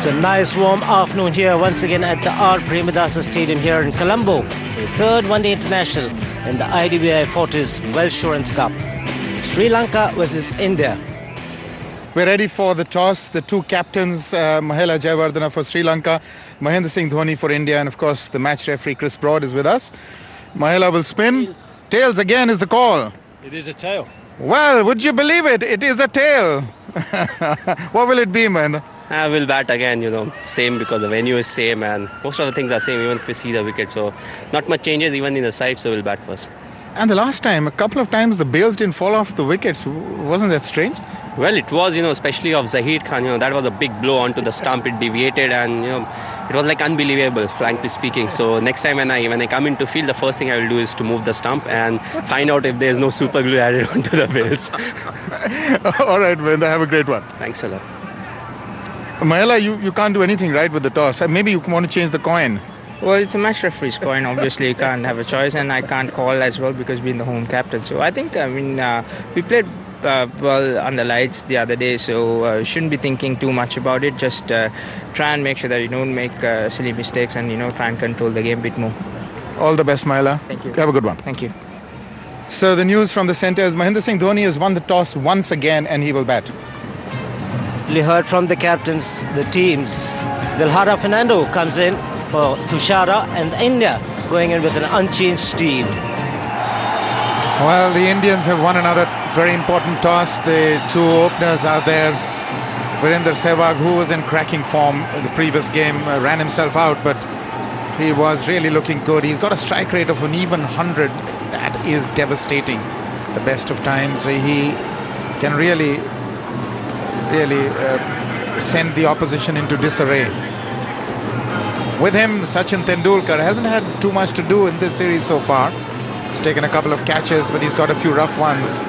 So nice warm afternoon here once again at the Premadasa Stadium here in Colombo. The third one-day international in the IDBI Fortis Welshurance Cup. Sri Lanka versus India. We're ready for the toss. The two captains, Mahela Jayawardene for Sri Lanka, Mahendra Singh Dhoni for India, and of course the match referee Chris Broad is with us. Mahela will spin. Tails again is the call. It is a tail. Well, would you believe it? It is a tail. What will it be, Mahendra? I will bat again, same because the venue is same and most of the things are same even if we see the wicket. So not much changes even in the side, so we'll bat first. And the last time, a couple of times the bails didn't fall off the wickets. Wasn't that strange? Well, it was, especially of Zahid Khan, that was a big blow onto the stump. It deviated and, it was like unbelievable, frankly speaking. So next time when I come into field, the first thing I will do is to move the stump and find out if there's no super glue added onto the bails. All right, Mahendra, have a great one. Thanks a lot. Mahela, you can't do anything right with the toss. Maybe you want to change the coin. Well, it's a match referee's coin. Obviously, you can't have a choice, and I can't call as well because being the home captain. So I think, we played well under lights the other day, so shouldn't be thinking too much about it. Just try and make sure that you don't make silly mistakes and, try and control the game a bit more. All the best, Mahela. Thank you. Have a good one. Thank you. So the news from the centre is Mahendra Singh Dhoni has won the toss once again and he will bat. We heard from the captains, the teams. Dilhara Fernando comes in for Tushara and India going in with an unchanged team. Well, the Indians have won another very important toss. The two openers are there. Virender Sehwag, who was in cracking form in the previous game, ran himself out, but he was really looking good. He's got a strike rate of an even 100. That is devastating. The best of times. He can really send the opposition into disarray. With him, Sachin Tendulkar hasn't had too much to do in this series so far. He's taken a couple of catches, but he's got a few rough ones.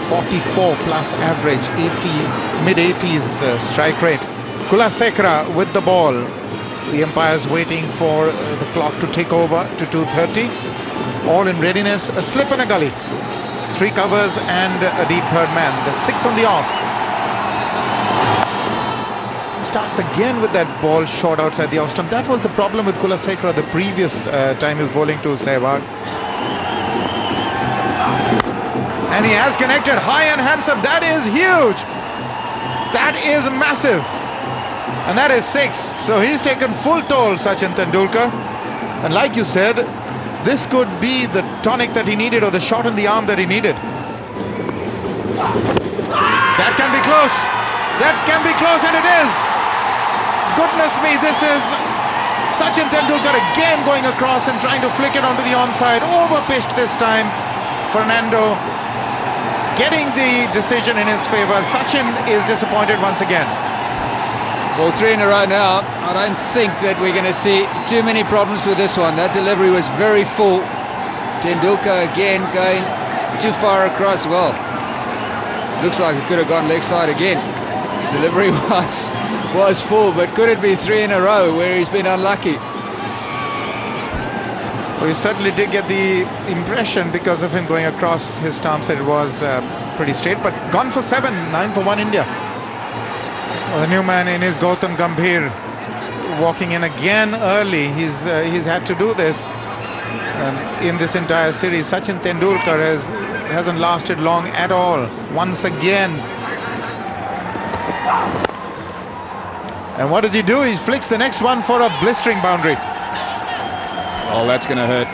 44 plus average, mid-80s strike rate. Kulasekara with the ball. The umpire's waiting for the clock to tick over to 2:30. All in readiness. A slip and a gully. 3 covers and a deep third man. The 6 on the off. Starts again with that ball short outside the off stump. That was the problem with Kulasekara the previous time he was bowling to Sehwag. And he has connected high and handsome. That is huge. That is massive. And that is 6. So he's taken full toll, Sachin Tendulkar. And like you said, this could be the tonic that he needed or the shot in the arm that he needed. That can be close. That can be close, and it is. Goodness me, this is Sachin Tendulkar again going across and trying to flick it onto the onside. Over-pitched this time. Fernando getting the decision in his favour. Sachin is disappointed once again. Well, 3 in a row now. I don't think that we're going to see too many problems with this one. That delivery was very full. Tendulkar again going too far across. Well, looks like it could have gone leg side again. Delivery was full, but could it be 3 in a row where he's been unlucky? Well, you certainly did get the impression because of him going across his stumps that it was pretty straight, but gone for 7, 9 for 1 India. Well, the new man in is Gautam Gambhir, walking in again early. He's had to do this in this entire series. Sachin Tendulkar hasn't lasted long at all. Once again. And what does he do? He flicks the next one for a blistering boundary. Oh, that's going to hurt.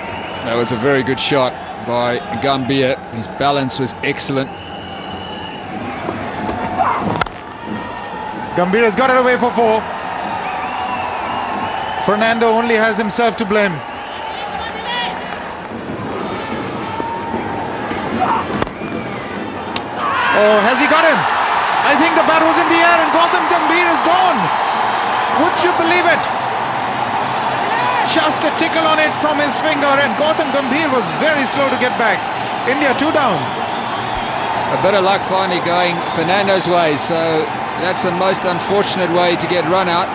That was a very good shot by Gambhir. His balance was excellent. Gambhir has got it away for 4. Fernando only has himself to blame. Oh, has he got him? I think the bat was in the air and Gautam Gambhir is gone. Would you believe it? Just a tickle on it from his finger and Gautam Gambhir was very slow to get back. India 2 down. A bit of luck finally going Fernando's way, so that's the most unfortunate way to get run out.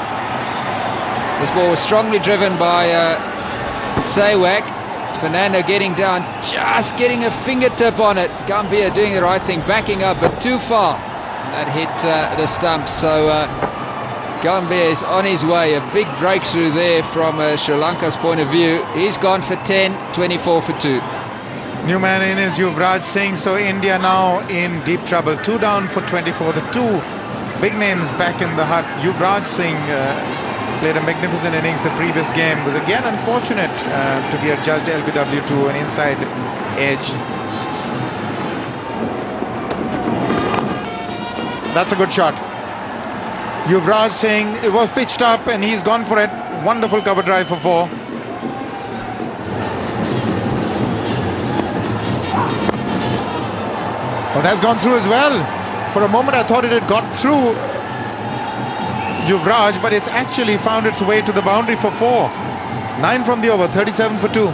This ball was strongly driven by Sehwag. Fernando getting down, just getting a fingertip on it. Gambhir doing the right thing, backing up, but too far. That hit the stump, so Gambia is on his way. A big breakthrough there from Sri Lanka's point of view. He's gone for 10, 24 for 2. New man in is Yuvraj Singh, so India now in deep trouble. 2 down for 24. The two big names back in the hut. Yuvraj Singh played a magnificent innings the previous game. Was again unfortunate to be adjudged LBW to an inside edge. That's a good shot. Yuvraj Singh, it was pitched up and he's gone for it. Wonderful cover drive for 4. Well, that's gone through as well. For a moment I thought it had got through Yuvraj, but it's actually found its way to the boundary for 4. 9 from the over, 37 for 2.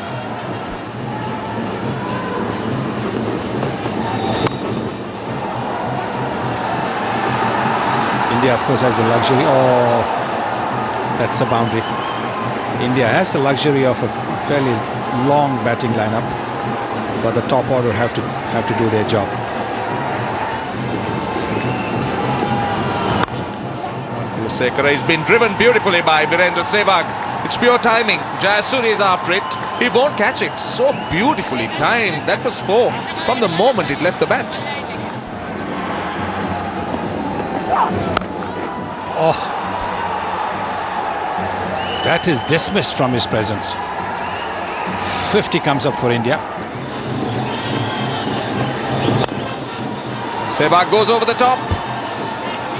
India, of course, has the luxury. Oh, that's a boundary. India has the luxury of a fairly long batting lineup, but the top order have to do their job. Sangakkara has been driven beautifully by Virendra Sehwag. It's pure timing. Jayasuriya is after it. He won't catch it. So beautifully timed. That was 4 from the moment it left the bat. Oh, that is dismissed from his presence. 50 comes up for India. Sehwag goes over the top,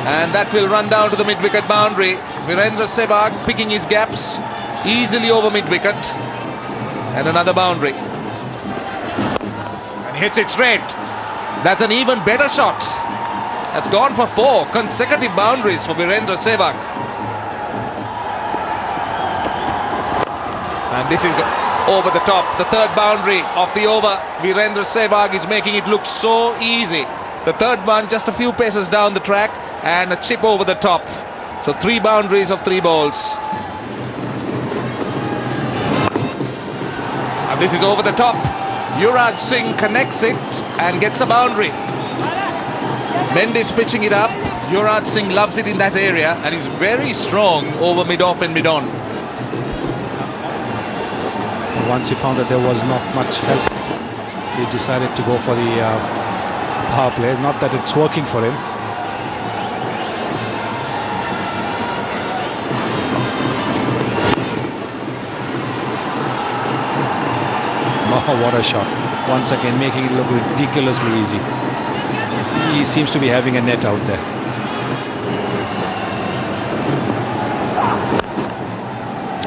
and that will run down to the mid-wicket boundary. Virendra Sehwag picking his gaps easily over mid-wicket, and another boundary. And hits it straight. That's an even better shot. That's gone for 4 consecutive boundaries for Virendra Sehwag. And this is over the top, the 3rd boundary of the over. Virendra Sehwag is making it look so easy. The 3rd one just a few paces down the track and a chip over the top. So 3 boundaries of 3 balls. And this is over the top. Yuvraj Singh connects it and gets a boundary. Mendes pitching it up. Yuvraj Singh loves it in that area and is very strong over mid-off and mid-on. Once he found that there was not much help, he decided to go for the power play. Not that it's working for him. Oh, what a shot. Once again making it look ridiculously easy. He seems to be having a net out there.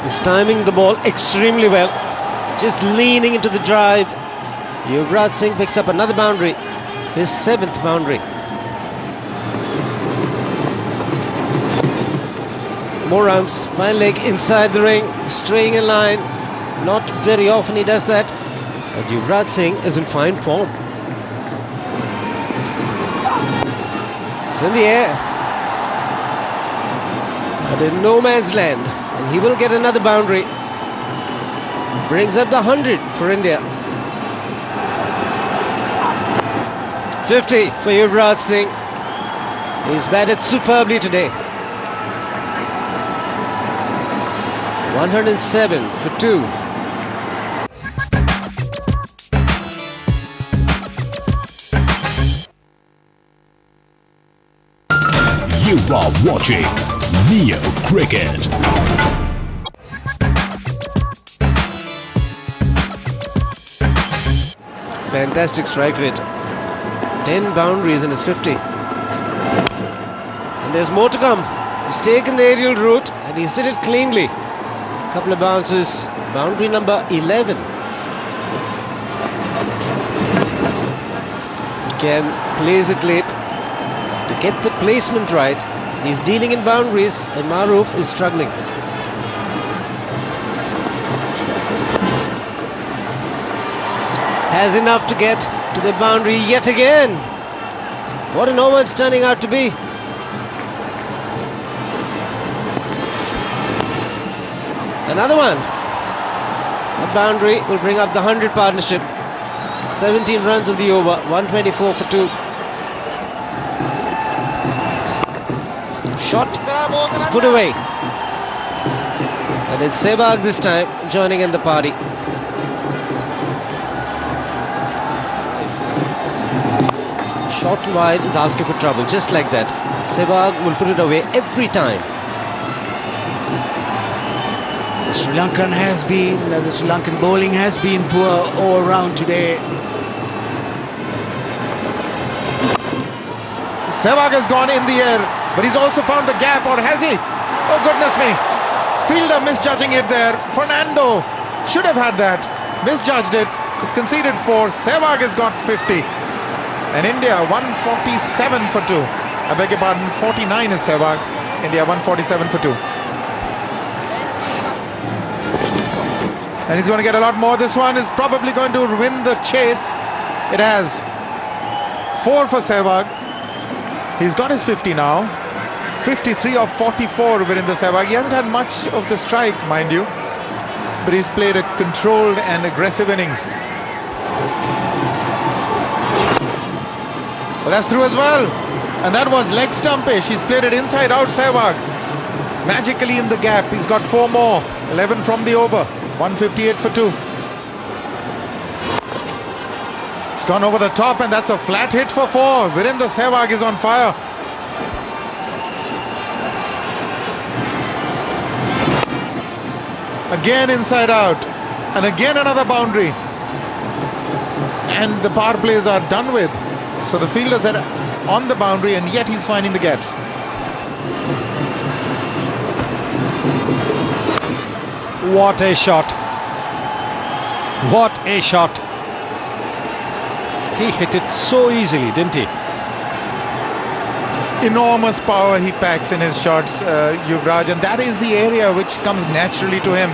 He's timing the ball extremely well. Just leaning into the drive. Yuvraj Singh picks up another boundary. His 7th boundary. More runs. Fine leg inside the ring. Straying in line. Not very often he does that. But Yuvraj Singh is in fine form. It's in the air. But in no man's land. And he will get another boundary. Brings up the 100 for India. 50 for Yuvraj Singh. He's batted superbly today. 107 for 2. You are watching Neo Cricket. Fantastic strike rate. 10 boundaries in his 50. And there's more to come. He's taken the aerial route and he's hit it cleanly. Couple of bounces. Boundary number 11. Again, plays it late. To get the placement right, he's dealing in boundaries and Maruf is struggling. Has enough to get to the boundary yet again. What an over it's turning out to be. Another one. That boundary will bring up the 100 partnership. 17 runs of the over, 124 for 2. shot is put away. And it's Sehwag this time joining in the party. Short and wide is asking for trouble, just like that. Sehwag will put it away every time. The Sri Lankan bowling has been poor all round today. Sehwag has gone in the air, but he's also found the gap, or has he? Oh goodness me. Fielder misjudging it there. Fernando should have had that. Misjudged it. He's conceded 4. Sehwag has got 50. And India 147 for 2. I beg your pardon, 49 is Sehwag. India 147 for 2. And he's going to get a lot more. This one is probably going to win the chase. It has. 4 for Sehwag. He's got his 50 now. 53 of 44 Virendra Sehwag. He hasn't had much of the strike, mind you. But he's played a controlled and aggressive innings. Well, that's through as well. And that was leg stumpish. He's played it inside out, Sehwag. Magically in the gap. He's got 4 more. 11 from the over. 158 for 2. It's gone over the top, and that's a flat hit for 4. Virendra Sehwag is on fire. Again inside out. And again another boundary. And the power plays are done with. So the fielders are on the boundary, and yet he's finding the gaps. What a shot. What a shot. He hit it so easily, didn't he? Enormous power he packs in his shots, Yuvraj, and that is the area which comes naturally to him.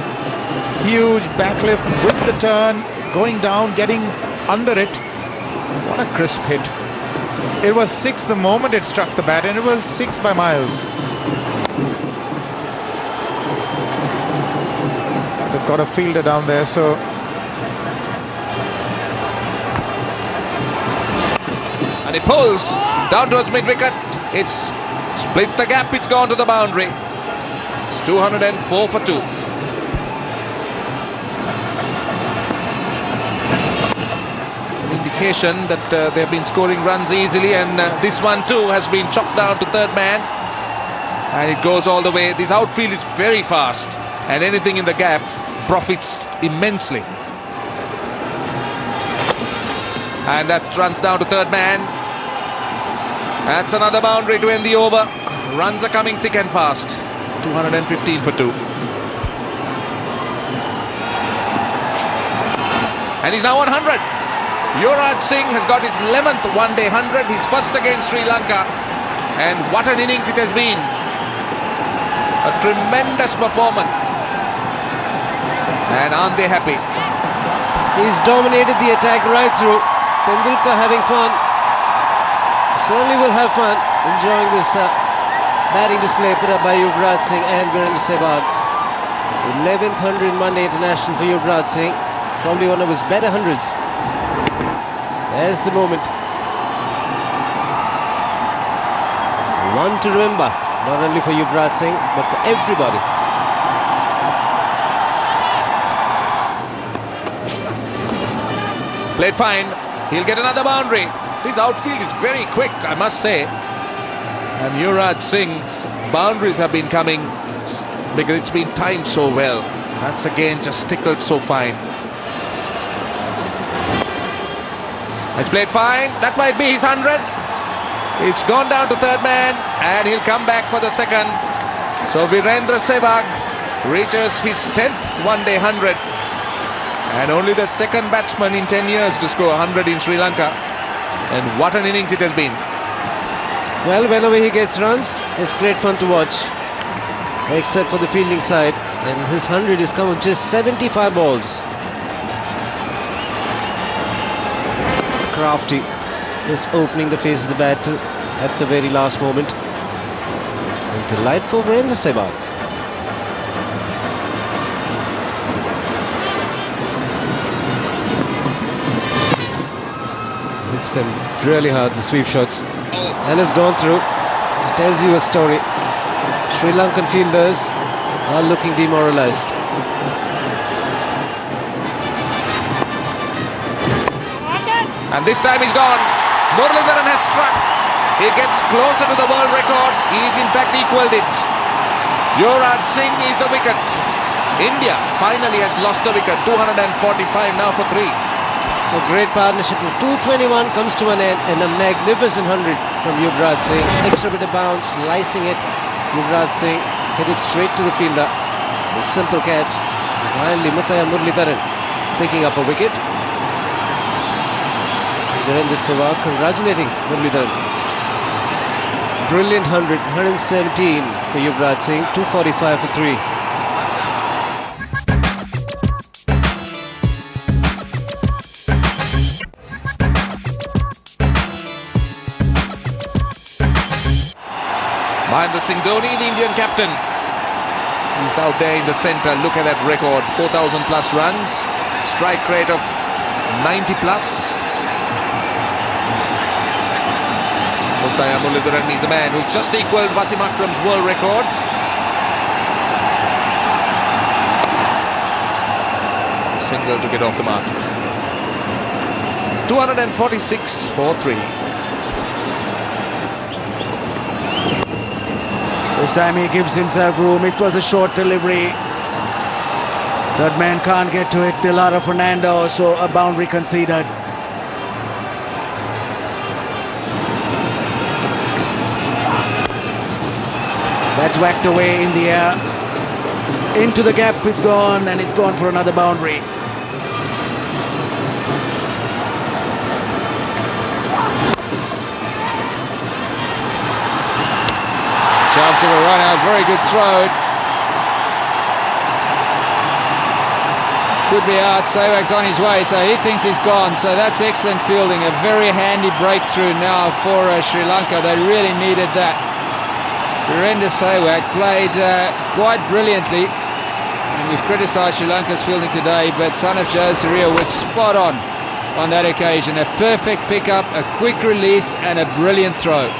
Huge backlift with the turn, going down, getting under it. What a crisp hit. It was 6 the moment it struck the bat, and it was 6 by miles. They've got a fielder down there, so... And he pulls down towards mid-wicket. It's split the gap, it's gone to the boundary. It's 204 for 2. It's an indication that they have been scoring runs easily, and this one too has been chopped down to third man. And it goes all the way. This outfield is very fast, and anything in the gap profits immensely. And that runs down to third man. That's another boundary to end the over. Runs are coming thick and fast. 215 for 2. And he's now on 100. Yuvraj Singh has got his 11th one-day 100. His first against Sri Lanka. And what an innings it has been. A tremendous performance. And aren't they happy? He's dominated the attack right through. Tendulkar having fun. Certainly will have fun enjoying this batting display put up by Yuvraj Singh and Virendra Sehwag. 11th 100 Monday International for Yuvraj Singh. Probably one of his better hundreds. There's the moment. One to remember, not only for Yuvraj Singh, but for everybody. Played fine. He'll get another boundary. This outfield is very quick, I must say. And Yuvraj Singh's boundaries have been coming because it's been timed so well. That's again just tickled so fine. It's played fine. That might be his 100. It's gone down to third man, and he'll come back for the second. So Virendra Sehwag reaches his 10th one-day 100. And only the second batsman in 10 years to score 100 in Sri Lanka. And what an innings it has been. Well, whenever he gets runs, it's great fun to watch. Except for the fielding side. And his 100 is come on just 75 balls. Crafty is opening the face of the bat at the very last moment. And delightful Virendra Sehwag. Hits them really hard, the sweep shots, and has gone through. It tells you a story. Sri Lankan fielders are looking demoralised. And this time he's gone. Muralidharan has struck. He gets closer to the world record. He's in fact equalled it. Yuvraj Singh is the wicket. India finally has lost a wicket. 245 now for 3. A great partnership. 221 comes to an end and a magnificent 100 from Yuvraj Singh. Extra bit of bounce, slicing it. Yuvraj Singh hit it straight to the fielder. A simple catch. Finally, Muralidharan picking up a wicket. Sehwag congratulating Muralidharan. Brilliant 100, 117 for Yuvraj Singh, 245 for 3. Mahendra Singh Dhoni, the Indian captain. He's out there in the centre. Look at that record. 4,000 plus runs. Strike rate of 90 plus. Muralidharan is the man who's just equalled Wasim Akram's world record. Single to get off the mark. 246 for 3. This time he gives himself room. It was a short delivery. Third man can't get to it. Dilara Fernando, so a boundary conceded. That's whacked away in the air. Into the gap it's gone, and it's gone for another boundary. Chance of a run out, very good throw. Could be out, Sehwag's on his way, so he thinks he's gone. So that's excellent fielding, a very handy breakthrough now for Sri Lanka. They really needed that. Virender Sehwag played quite brilliantly. And we've criticised Sri Lanka's fielding today, but son of Jayasuriya was spot on that occasion. A perfect pickup, a quick release and a brilliant throw.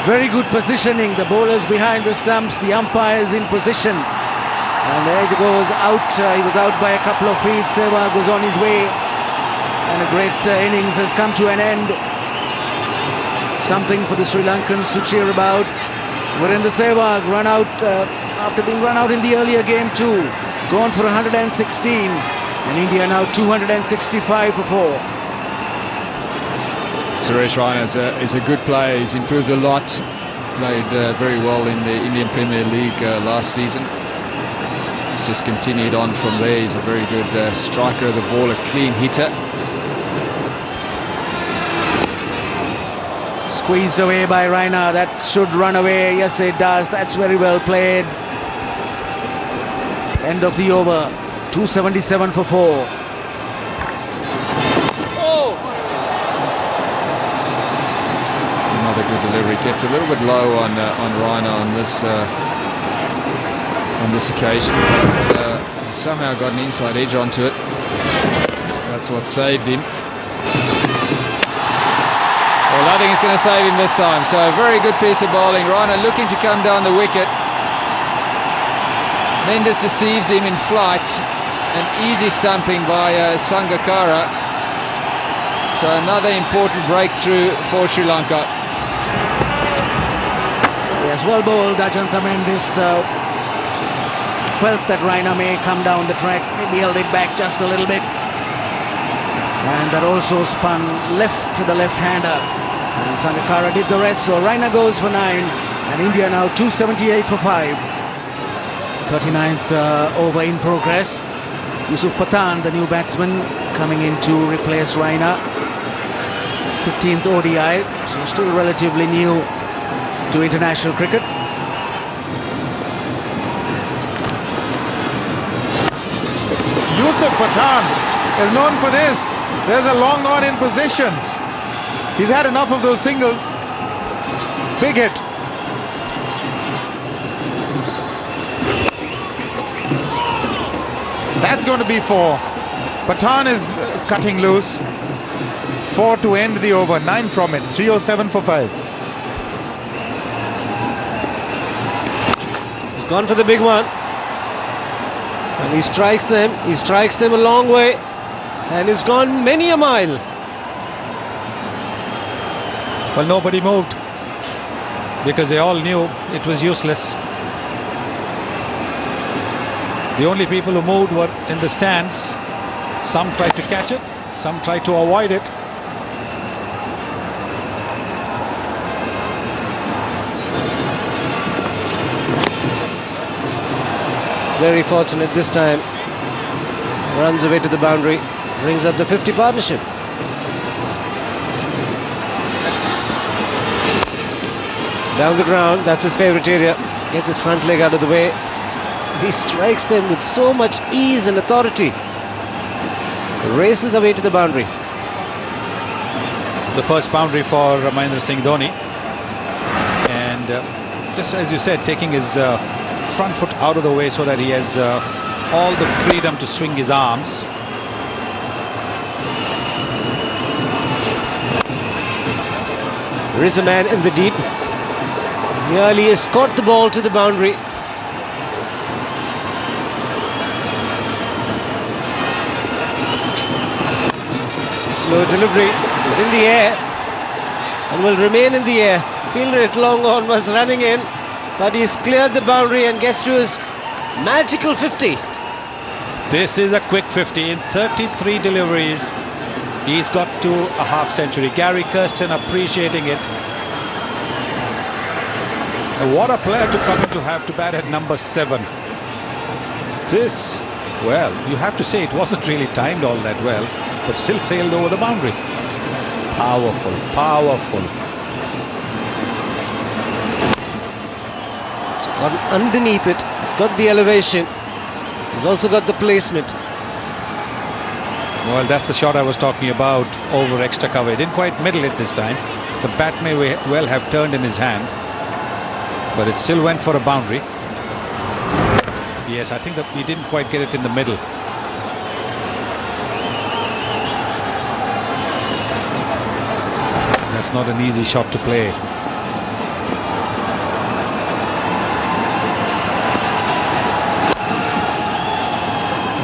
Very good positioning. The bowlers behind the stumps, the umpires in position. And there it goes out. He was out by a couple of feet. Sehwag was on his way. And a great innings has come to an end. Something for the Sri Lankans to cheer about. Virender Sehwag run out after being run out in the earlier game too. Gone for 116. And India now 265 for 4. Suresh Raina is a good player. He's improved a lot. Played very well in the Indian Premier League last season. He's just continued on from there. He's a very good striker of the ball, a clean hitter. Squeezed away by Raina. That should run away. Yes, it does. That's very well played. End of the over. 277 for 4. Another good delivery. Kept a little bit low on Raina on this occasion, but he somehow got an inside edge onto it. That's what saved him. Well, nothing is going to save him this time. So a very good piece of bowling. Raina looking to come down the wicket. Mendes deceived him in flight. An easy stumping by Sangakkara. So another important breakthrough for Sri Lanka. Yes, well bowled. Ajanta Mendes felt that Raina may come down the track. Maybe held it back just a little bit. And that also spun left to the left-hander. And Sangakkara did the rest. So Raina goes for 9. And India now 278 for 5. 39th over in progress. Yusuf Pathan, the new batsman, coming in to replace Raina. 15th ODI, so still relatively new to international cricket. Yusuf Pathan is known for this. There's a long on in position. He's had enough of those singles. Big hit. That's going to be 4. Pathan is cutting loose. 4 to end the over. 9 from it. 307 for 5. He's gone for the big one. And he strikes them. He strikes them a long way. And he's gone many a mile. Well, nobody moved because they all knew it was useless. The only people who moved were in the stands. Some tried to catch it, some tried to avoid it. Very fortunate this time. Runs away to the boundary. Brings up the 50 partnership. Down the ground, that's his favourite area. Gets his front leg out of the way. He strikes them with so much ease and authority. Races away to the boundary. The first boundary for Mahendra Singh Dhoni. And just as you said, taking his front foot out of the way so that he has all the freedom to swing his arms. There is a man in the deep. Nearly has caught the ball to the boundary. Slow delivery. Is in the air and will remain in the air. Fielder at long on was running in, but he's cleared the boundary and gets to his magical 50. This is a quick 50 in 33 deliveries. He's got to a half century. Gary Kirsten appreciating it. And what a player to come in to have to bat at number 7. This, well, you have to say it wasn't really timed all that well, but still sailed over the boundary. Powerful, powerful. He's got underneath it. He's got the elevation. He's also got the placement. Well, that's the shot I was talking about over extra cover. He didn't quite middle it this time. The bat may well have turned in his hand, but it still went for a boundary. Yes, I think that he didn't quite get it in the middle. That's not an easy shot to play.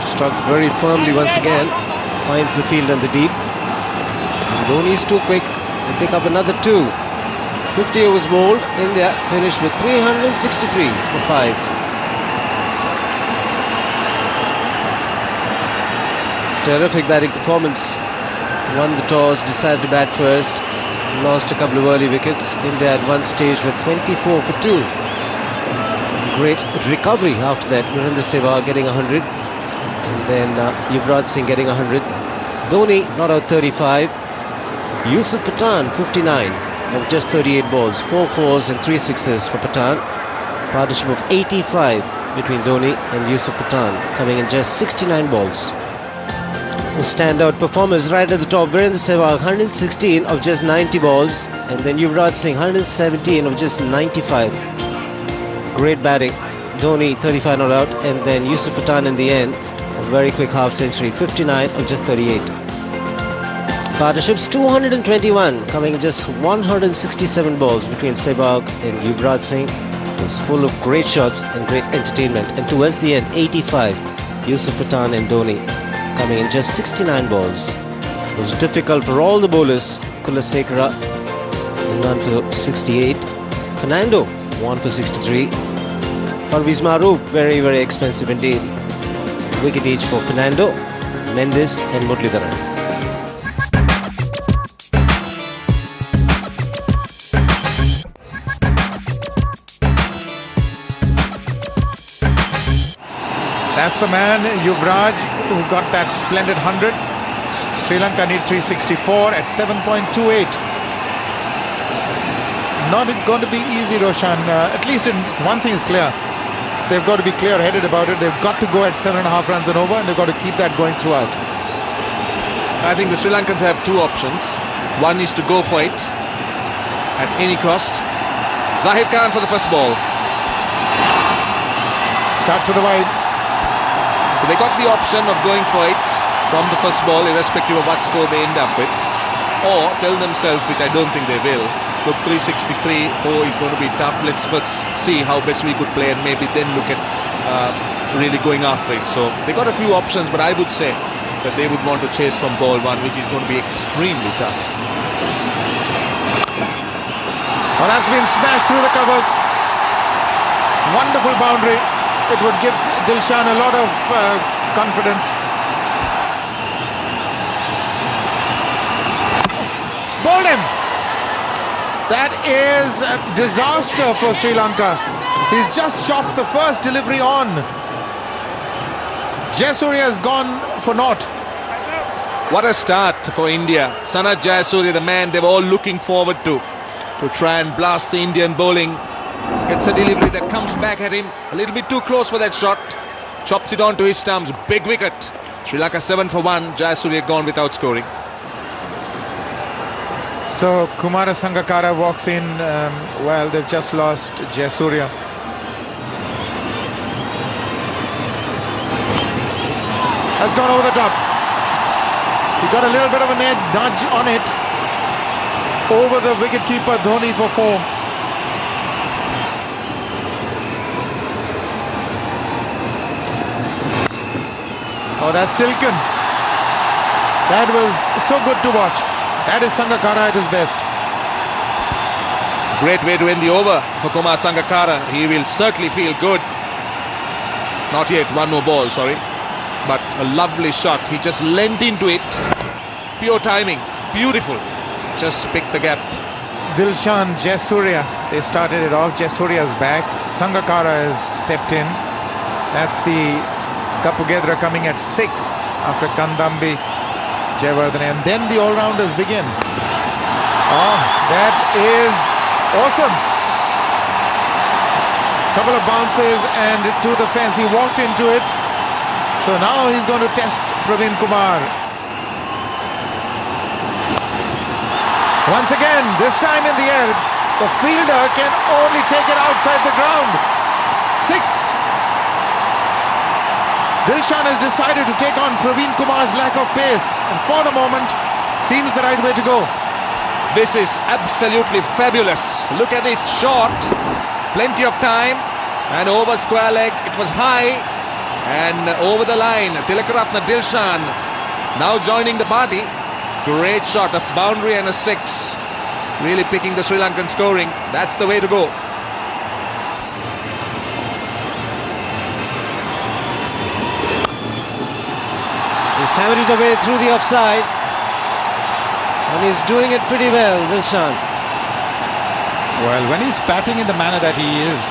Struck very firmly once again. Finds the field and the deep. Dhoni's too quick to pick up another 2. 50 overs bowled. India finished with 363 for 5. Terrific batting performance. Won the toss, decided to bat first. Lost a couple of early wickets. India at one stage with 24 for 2. Great recovery after that. Sehwag getting 100. And then Yuvraj Singh getting 100. Dhoni not out 35. Yusuf Pathan 59 of just 38 balls. 4 4s and 3 6s for Pathan. Partnership of 85 between Dhoni and Yusuf Pathan, coming in just 69 balls. The standout performers right at the top. Sehwag 116 of just 90 balls. And then Yuvraj Singh 117 of just 95. Great batting. Dhoni 35 not out. And then Yusuf Pathan in the end. A very quick half century, 59 of just 38. Partnerships 221, coming in just 167 balls between Sehwag and Yuvraj Singh. It was full of great shots and great entertainment. And towards the end, 85, Yusuf Pathan and Dhoni, coming in just 69 balls. It was difficult for all the bowlers. Kulasekara, 1 for 68. Fernando, 1 for 63. Parvez Maroof, very, very expensive indeed. Wicket each for Fernando, Mendes and Muralidharan. That's the man, Yuvraj, who got that splendid 100. Sri Lanka need 364 at 7.28. Not going to be easy, Roshan. At least one thing is clear. They've got to be clear-headed about it. They've got to go at 7.5 runs and over, and they've got to keep that going throughout. I think the Sri Lankans have 2 options. One is to go for it at any cost. Zahir Khan for the first ball. Starts with the wide. So they got the option of going for it from the first ball, irrespective of what score they end up with, or tell themselves, which I don't think they will, Look, 363-4 is going to be tough. Let's first see how best we could play and maybe then look at really going after it. So they got a few options, but I would say that they would want to chase from ball one, which is going to be extremely tough. Well, that's been smashed through the covers. Wonderful boundary. It would give Dilshan a lot of confidence. Bowled him. That is a disaster for Sri Lanka. He's just chopped the first delivery on. Jayasuriya has gone for naught. What a start for India. Sanat Jayasuriya, the man they were all looking forward to try and blast the Indian bowling. Gets a delivery that comes back at him. A little bit too close for that shot. Chops it onto his stumps. Big wicket. Sri Lanka 7 for 1. Jayasuriya gone without scoring. So Kumara Sangakkara walks in. Well, they've just lost Jayasuriya. Has gone over the top. He got a little bit of a nudge on it. Over the wicketkeeper Dhoni for 4. Oh, that's silken. That was so good to watch. That is Sangakkara at his best. Great way to end the over for Kumar Sangakkara. He will certainly feel good. Not yet, one more ball, sorry. But a lovely shot. He just leant into it. Pure timing. Beautiful. Just picked the gap. Dilshan, Jayasuriya, they started it off. Jayasuriya's back. Sangakkara has stepped in. That's the Kapugedra coming at 6 after Kandambi, Jayawardene, and then the all-rounders begin. Oh, that is awesome. Couple of bounces and to the fence. He walked into it. So now he's going to test Praveen Kumar. Once again, this time in the air, the fielder can only take it outside the ground. 6. Dilshan has decided to take on Praveen Kumar's lack of pace, and for the moment seems the right way to go. This is absolutely fabulous. Look at this shot. Plenty of time and over square leg. It was high and over the line. Tilakaratne Dilshan now joining the party. Great shot of boundary and a 6. Really picking the Sri Lankan scoring. That's the way to go. He's hammered it away through the offside. And he's doing it pretty well, Dilshan. Well, when he's batting in the manner that he is,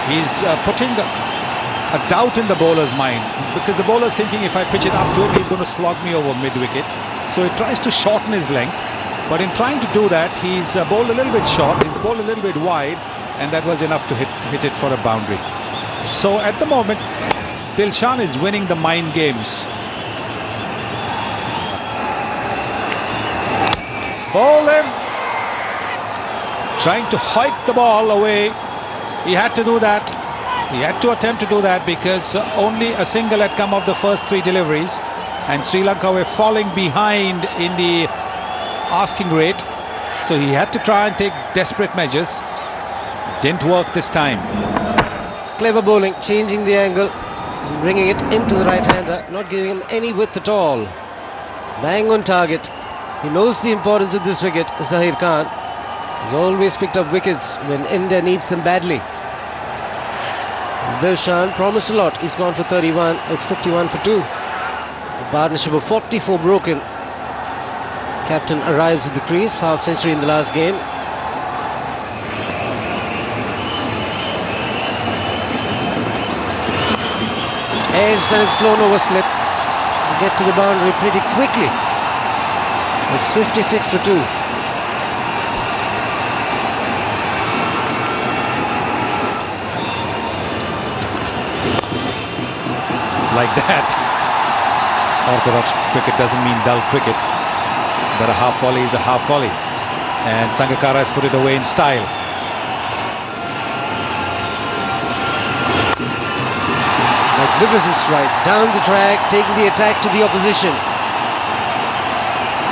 he's putting a doubt in the bowler's mind, because the bowler's thinking if I pitch it up to him, he's going to slog me over mid-wicket. So he tries to shorten his length, but in trying to do that, he's bowled a little bit short, he's bowled a little bit wide, and that was enough to hit it for a boundary. So at the moment, Dilshan is winning the mind games. Bowl him. Trying to hike the ball away. He had to do that. He had to attempt to do that because only a single had come of the first 3 deliveries, and Sri Lanka were falling behind in the asking rate. So he had to try and take desperate measures. Didn't work this time. Clever bowling, changing the angle and bringing it into the right-hander, not giving him any width at all. Bang on target. He knows the importance of this wicket. Zahir Khan has always picked up wickets when India needs them badly. Dilshan promised a lot. He's gone for 31. It's 51 for 2. The partnership of 44 broken. Captain arrives at the crease. Half century in the last game. Edged and it's flown over slip. Get to the boundary pretty quickly. It's 56 for 2. Like that. Orthodox cricket doesn't mean dull cricket, but a half volley is a half volley, and Sangakkara has put it away in style. Magnificent strike down the track, taking the attack to the opposition.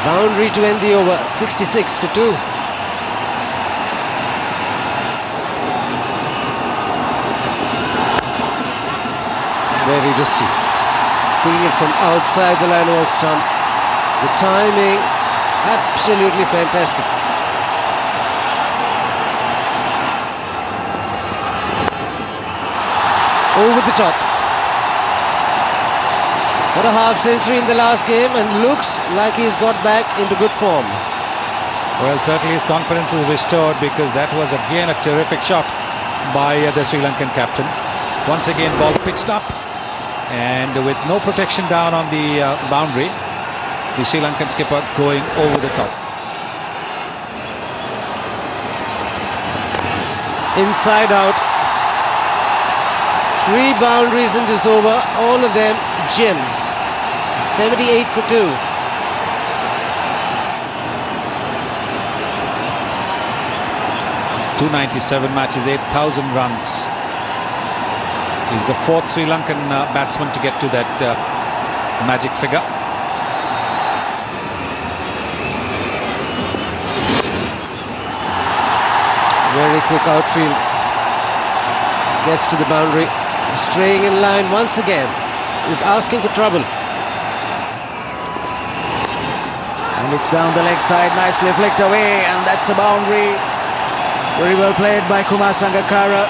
Boundary to end the over, 66 for 2. Very risky. Putting it from outside the line of off stump. The timing, absolutely fantastic. Over the top. Got a half century in the last game and looks like he's got back into good form. Well, certainly his confidence is restored, because that was again a terrific shot by the Sri Lankan captain. Once again, ball pitched up, and with no protection down on the boundary, the Sri Lankan skipper going over the top. Inside out. 3 boundaries in this over, all of them gems. 78 for 2. .297 matches, 8,000 runs. He's the 4th Sri Lankan batsman to get to that magic figure. Very quick outfield. Gets to the boundary. Straying in line once again. Is asking for trouble. And it's down the leg side, nicely flicked away, and that's a boundary. Very well played by Sangakkara.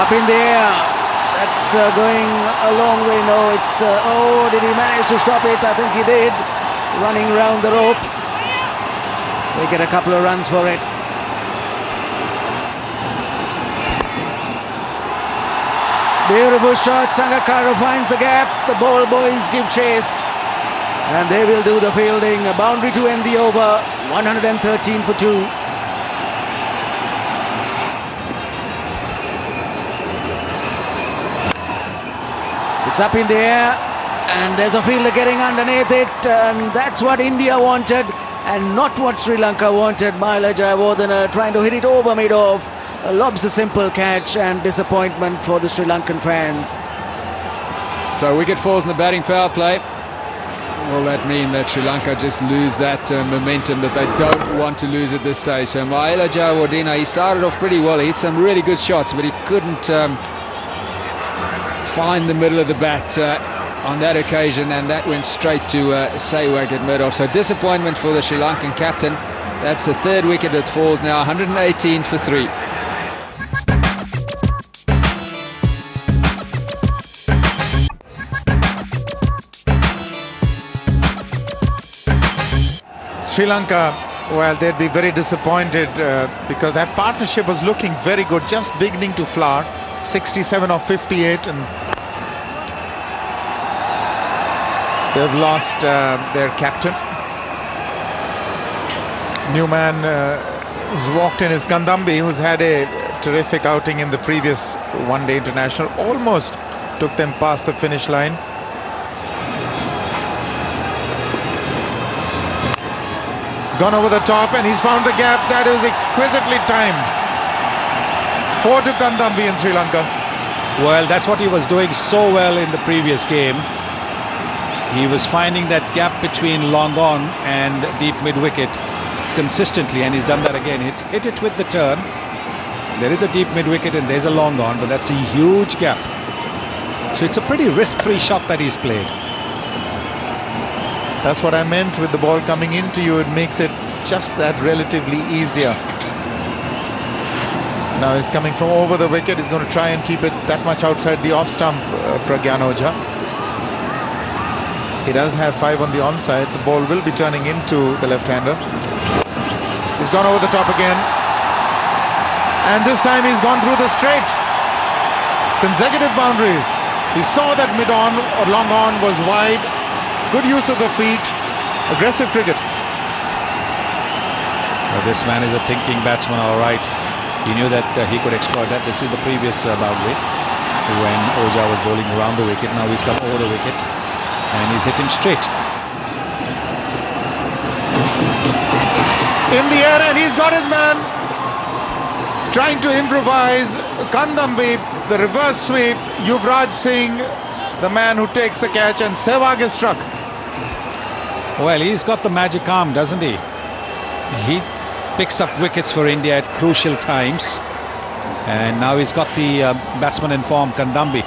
Up in the air. That's going a long way. No, it's the... Oh, did he manage to stop it? I think he did. Running round the rope. They get a couple of runs for it. Beautiful shot. Sangakkara finds the gap. The ball boys give chase. And they will do the fielding. A boundary to end the over. 113 for 2. It's up in the air. And there's a fielder getting underneath it. And that's what India wanted. And not what Sri Lanka wanted. Jayawardene trying to hit it over mid-off. Lobs a simple catch, and disappointment for the Sri Lankan fans. So wicket falls in the batting foul play. Will that mean that Sri Lanka just lose that momentum that they don't want to lose at this stage? So Jayawardene, he started off pretty well. He hit some really good shots, but he couldn't find the middle of the bat on that occasion, and that went straight to Sehwag at mid-off. So disappointment for the Sri Lankan captain. That's the 3rd wicket that falls now, 118 for 3. Sri Lanka, well, they'd be very disappointed because that partnership was looking very good, just beginning to flower. 67 of 58, and they've lost their captain. New man who's walked in is Kandambi, who's had a terrific outing in the previous one-day international. Almost took them past the finish line. Gone over the top, and he's found the gap. That is exquisitely timed. 4 to Kandambi in Sri Lanka. Well, that's what he was doing so well in the previous game. He was finding that gap between long on and deep mid-wicket consistently, and he's done that again. Hit it with the turn. There is a deep mid-wicket and there's a long on, but that's a huge gap. So it's a pretty risk-free shot that he's played. That's what I meant with the ball coming into you. It makes it just that relatively easier. Now he's coming from over the wicket. He's going to try and keep it that much outside the off-stump, Pragyan Ojha. He does have 5 on the onside. The ball will be turning into the left-hander. He's gone over the top again. And this time he's gone through the straight. Consecutive boundaries. He saw that mid-on or long-on was wide. Good use of the feet. Aggressive cricket. Well, this man is a thinking batsman, all right. He knew that he could exploit that. This is the previous boundary when Ojha was bowling around the wicket. Now he's come over the wicket and he's hit him straight. In the air, and he's got his man. Trying to improvise. Kandambi, the reverse sweep. Yuvraj Singh, the man who takes the catch, and Sehwag is struck. Well, he's got the magic arm, doesn't he? He picks up wickets for India at crucial times. And now he's got the batsman in form, Kandambi,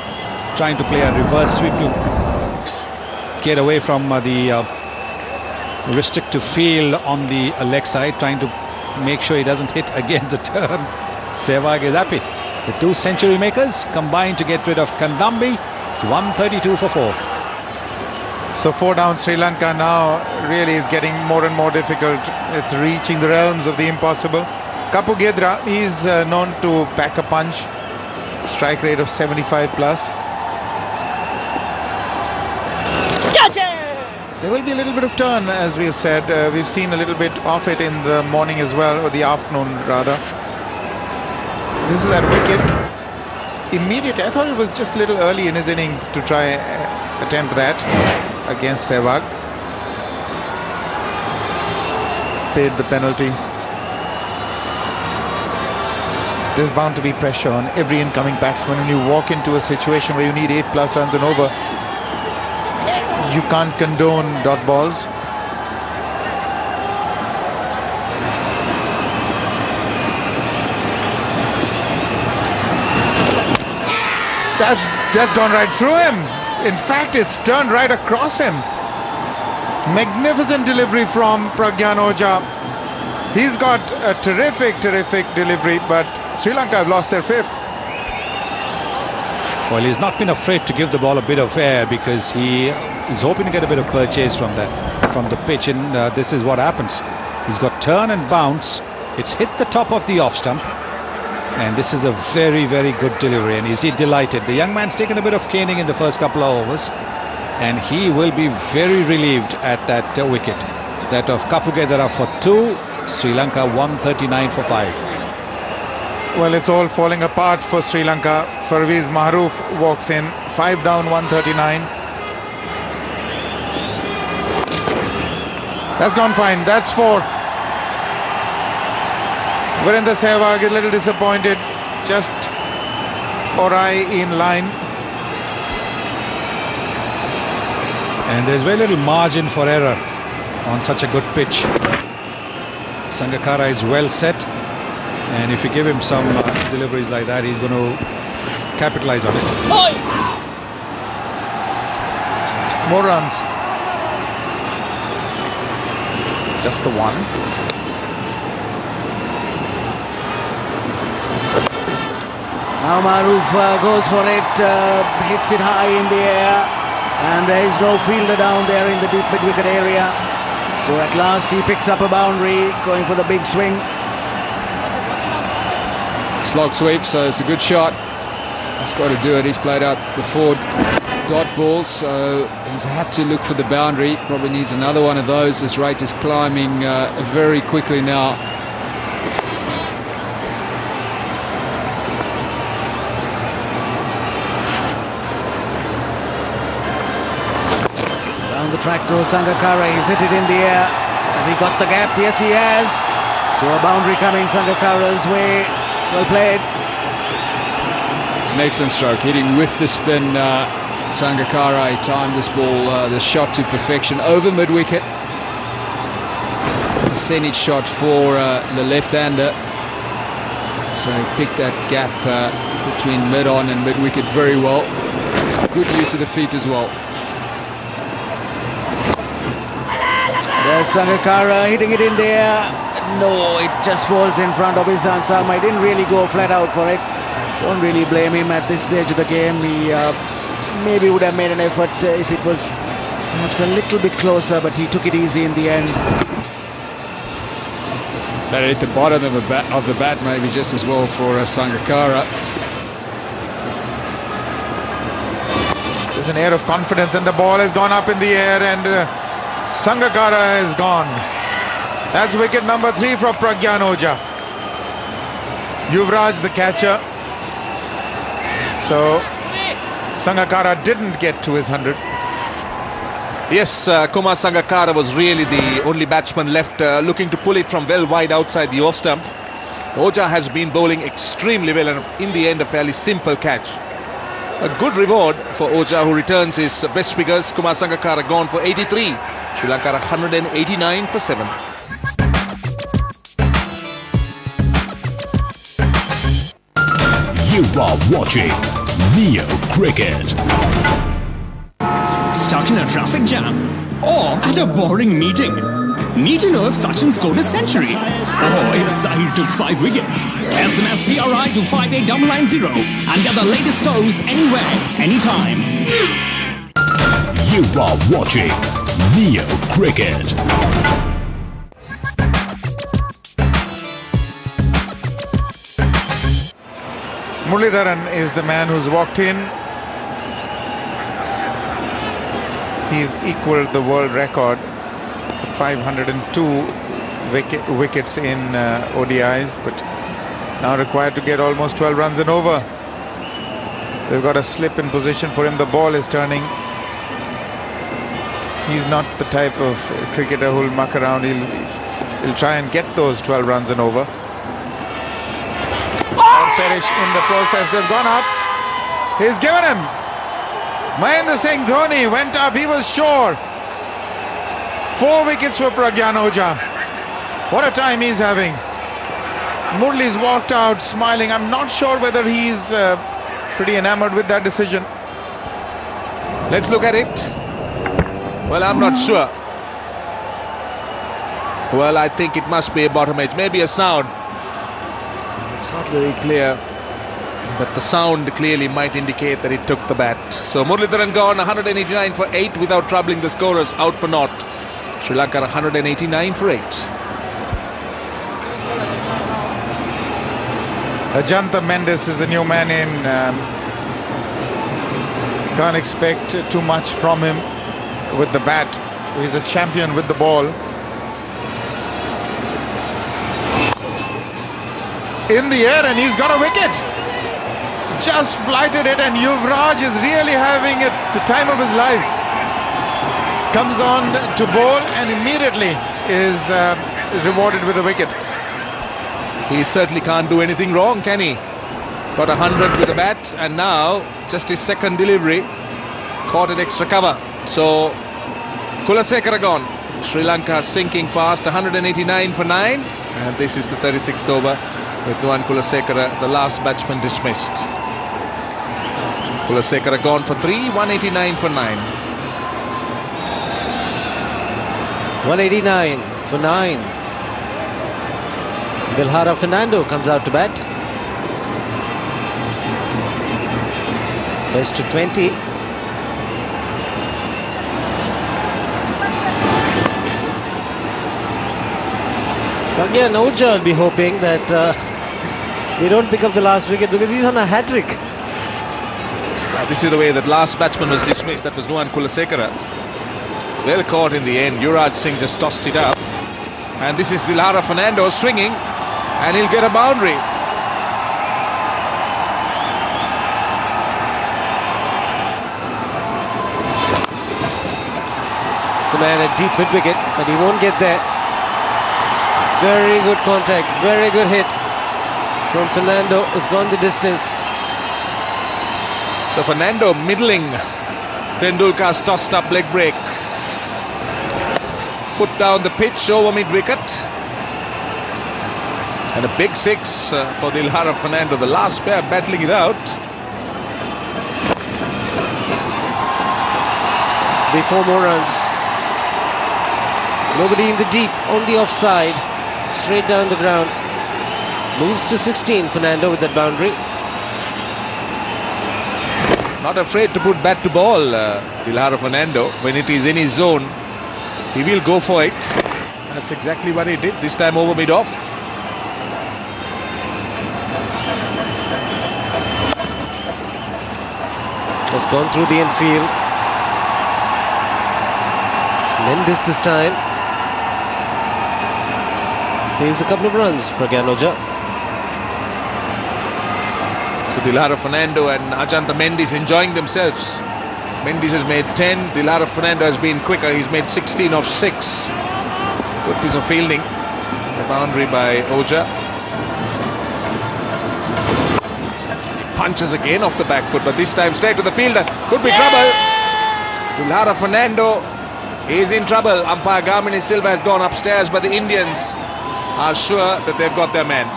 trying to play a reverse sweep to get away from the restrictive field on the leg side, trying to make sure he doesn't hit against the turn. Sehwag is happy. The two century makers combined to get rid of Kandambi. It's 132 for 4. So 4 down. Sri Lanka now really is getting more and more difficult. It's reaching the realms of the impossible. Kapu Gedra, he's known to pack a punch. Strike rate of 75 plus. There will be a little bit of turn, as we said. We've seen a little bit of it in the morning as well, or the afternoon rather. This is that wicket. Immediately, I thought it was just a little early in his innings to try attempt that against Sehwag. Paid the penalty. There's bound to be pressure on every incoming batsman when you walk into a situation where you need 8+ runs and over. You can't condone dot balls. That's gone right through him. In fact, it's turned right across him. Magnificent delivery from Pragyan Ojha. He's got a terrific delivery, but Sri Lanka have lost their 5th. Well, he's not been afraid to give the ball a bit of air because he is hoping to get a bit of purchase from the pitch, and this is what happens. He's got turn and bounce. It's hit the top of the off stump, and this is a very good delivery. And is he delighted? The young man's taken a bit of caning in the first couple of overs, and he will be very relieved at that wicket. That of Kapu Gedara for 2, Sri Lanka 139 for 5. Well, it's all falling apart for Sri Lanka. Parvez Mahroof walks in, 5 down, 139. That's gone fine. That's 4. Virendra Sehwag is a little disappointed. Just ODI in line. And there's very little margin for error on such a good pitch. Sangakkara is well set, and if you give him some deliveries like that, he's going to capitalize on it. More runs. Just the 1. Now Mahroof goes for it, hits it high in the air, and there is no fielder down there in the deep mid-wicket area. So at last he picks up a boundary, going for the big swing. Slog sweep, so it's a good shot. He's got to do it. He's played out the 4 dot balls, so he's had to look for the boundary. Probably needs another one of those. This rate is climbing very quickly now. Down the track goes Sangakkara. He's hit it in the air. Has he got the gap? Yes, he has. So a boundary coming Sangakkara's way. Well played. It's an excellent stroke, hitting with the spin. Sangakkara timed this ball, the shot to perfection over mid-wicket. Percentage shot for the left-hander. So he picked that gap between mid-on and mid-wicket very well. Good use of the feet as well. There's Sangakkara hitting it in there. No, it just falls in front of his Sarma. He didn't really go flat out for it. Don't really blame him at this stage of the game. He maybe would have made an effort if it was perhaps a little bit closer, but he took it easy in the end. That hit the bottom of the bat maybe just as well for Sangakkara. There's an air of confidence, and the ball has gone up in the air, and Sangakkara is gone. That's wicket number 3 for Pragyan Ojha. Yuvraj the catcher. So Sangakkara didn't get to his 100. Yes, Kumar Sangakkara was really the only batsman left looking to pull it from well wide outside the off stump. Ojha has been bowling extremely well, and in the end a fairly simple catch. A good reward for Ojha, who returns his best figures. Kumar Sangakkara gone for 83. Sri Lanka 189 for 7. You are watching Neo Cricket. Stuck in a traffic jam? Or at a boring meeting? Need to know if Sachin scored a century? Or if Zahir took 5 wickets? SMS CRI to 58990 and get the latest scores anywhere, anytime. You are watching Neo Cricket. Muralidharan is the man who's walked in. He's equaled the world record, 502 wickets in ODIs, but now required to get almost 12 runs and over. They've got a slip in position for him. The ball is turning. He's not the type of cricketer who'll muck around. He'll try and get those 12 runs and over. Or perish in the process. They've gone up. He's given him. Mahendra Singh Dhoni went up. He was sure. 4 wickets for Pragyan Ojha. What a time he's having. Murali's walked out smiling. I'm not sure whether he's pretty enamored with that decision. Let's look at it. Well, I'm not sure. Well, I think it must be a bottom edge. Maybe a sound. It's not very clear. But the sound clearly might indicate that it took the bat. So Muralidharan gone 189 for 8 without troubling the scorers. Out for naught. Sri Lanka 189 for 8. Ajantha Mendes is the new man in. Can't expect too much from him with the bat. He's a champion with the ball. In the air, and he's got a wicket. Just flighted it, and Yuvraj is really having it the time of his life. Comes on to bowl and immediately is rewarded with a wicket. He certainly can't do anything wrong, can he? Got 100 with the bat, and now just his second delivery caught an extra cover. So Kulasekara gone. Sri Lanka sinking fast, 189 for 9, and this is the 36th over with Nuwan Kulasekara, the last batsman, dismissed. Kulasekara gone for 3, 189 for 9. 189 for 9. Dilhara Fernando comes out to bat. Best to 20. Pragyan Ojha will be hoping that they don't pick up the last wicket because he's on a hat-trick. This is the way that last batsman was dismissed. That was Nuwan Kulasekara. Well caught in the end. Yuvraj Singh just tossed it up. And this is Dilhara Fernando swinging. And he'll get a boundary. It's a man at deep mid-wicket, but he won't get there. Very good contact, very good hit from Fernando. Has gone the distance. So Fernando middling Tendulkar's tossed up leg break. Foot down the pitch over mid-wicket. And a big 6 for Dilhara Fernando. The last pair battling it out. Before more runs. Nobody in the deep, on the offside. Straight down the ground. Moves to 16, Fernando, with that boundary. Not afraid to put bat to ball, Dilhara Fernando. When it is in his zone, he will go for it. That's exactly what he did, this time over mid-off. Has gone through the infield. It's Mendes this time. Saves a couple of runs, Pragyan Ojha. So Dilhara Fernando and Ajantha Mendes enjoying themselves. Mendes has made 10. Dilhara Fernando has been quicker. He's made 16 of 6. Good piece of fielding. The boundary by Ojha. He punches again off the back foot, but this time straight to the fielder. Could be trouble. Dilhara Fernando is in trouble. Umpire Gamini Silva has gone upstairs, but the Indians are sure that they've got their man.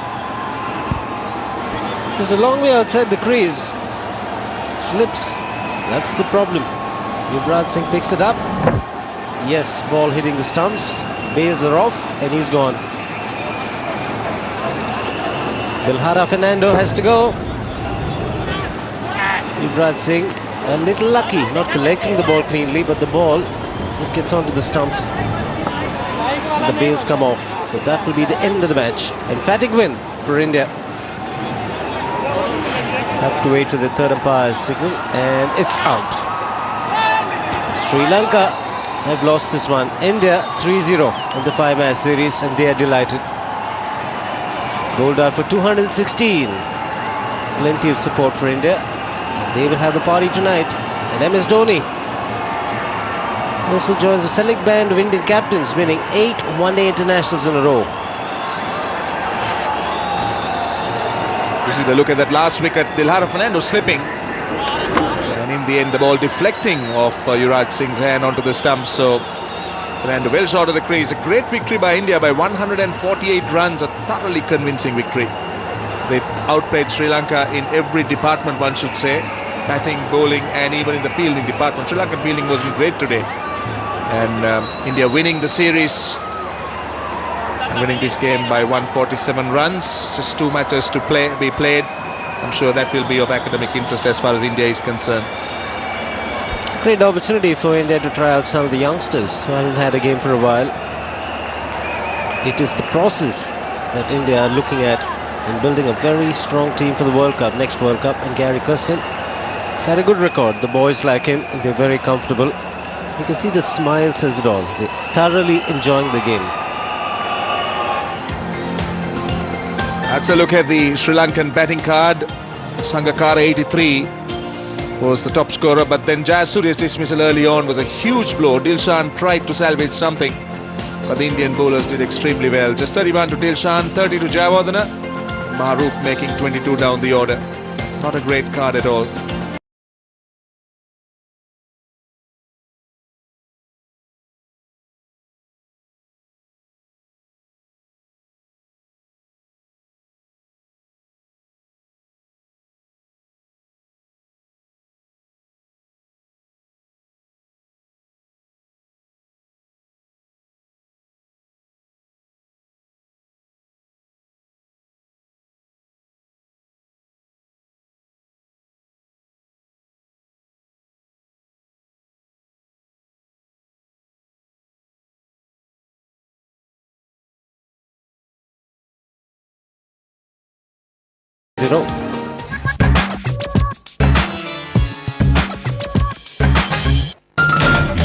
It was a long way outside the crease. Slips. That's the problem. Yuvraj Singh picks it up. Yes, ball hitting the stumps. Bails are off and he's gone. Dilhara Fernando has to go. Yuvraj Singh a little lucky, not collecting the ball cleanly, but the ball just gets onto the stumps. The bails come off. So that will be the end of the match. Emphatic win for India. Have to wait for the third umpire's signal and it's out. Sri Lanka have lost this one. India 3-0 in the 5-match series and they are delighted. Bowled out for 216. Plenty of support for India. They will have a party tonight. And MS Dhoni also joins the select band of Indian captains, winning 8 one-day internationals in a row. This is the look at that last wicket. Dilhara Fernando slipping. And in the end, the ball deflecting off Yuvraj Singh's hand onto the stumps. So Fernando well short of the crease. A great victory by India by 148 runs. A thoroughly convincing victory. They outplayed Sri Lanka in every department, one should say. Batting, bowling and even in the fielding department. Sri Lankan fielding wasn't great today. And India winning the series. Winning this game by 147 runs. Just 2 matches to be played. I'm sure that will be of academic interest as far as India is concerned. Great opportunity for India to try out some of the youngsters who haven't had a game for a while. It is the process that India are looking at in building a very strong team for the World Cup, next World Cup. And Gary Kirsten has had a good record. The boys like him and they're very comfortable. You can see the smile says it all. They're thoroughly enjoying the game. That's a look at the Sri Lankan batting card. Sangakkara 83 was the top scorer, but then Jayasuriya's dismissal early on was a huge blow. Dilshan tried to salvage something, but the Indian bowlers did extremely well. Just 31 to Dilshan, 30 to Jayawardene. Maroof making 22 down the order. Not a great card at all.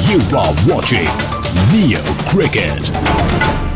You are watching Neo Cricket.